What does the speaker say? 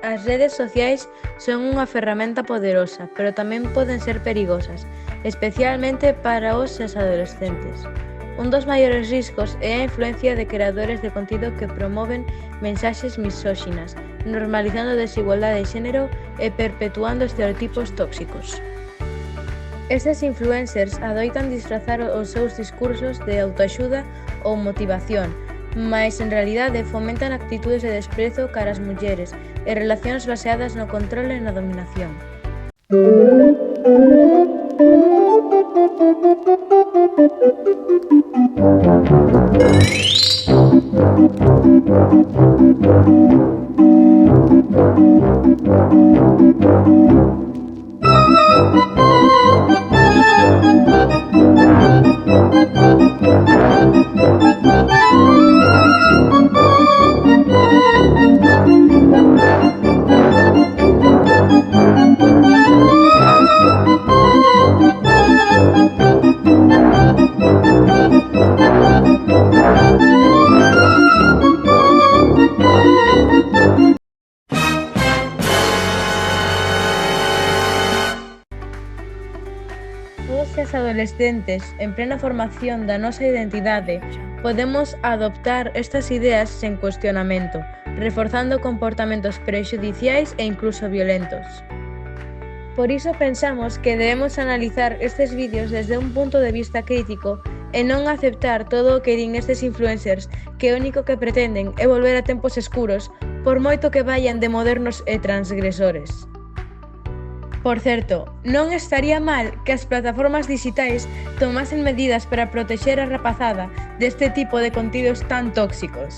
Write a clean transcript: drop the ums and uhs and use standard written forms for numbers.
As redes sociais son unha ferramenta poderosa, pero tamén poden ser perigosas, especialmente para os e as adolescentes. Un dos maiores riscos é a influencia de creadores de contido que promoven mensaxes misóxinas, normalizando a desigualdade de xénero e perpetuando estereotipos tóxicos. Estes influencers adoitan disfrazar os seus discursos de autoaxuda ou motivación, mais en realidade fomentan actitudes de desprezo cara ás mulleres e relacións baseadas no control e na dominación. Todos os adolescentes, en plena formación da nosa identidade, podemos adoptar estas ideas sen cuestionamento, reforzando comportamentos prexudiciais e incluso violentos. Por iso pensamos que debemos analizar estes vídeos desde un punto de vista crítico e non aceptar todo o que din estes influencers que o único que pretenden é volver a tempos escuros, por moito que vayan de modernos e transgresores. Por certo, non estaría mal que as plataformas dixitais tomasen medidas para protexer a rapazada deste tipo de contidos tan tóxicos.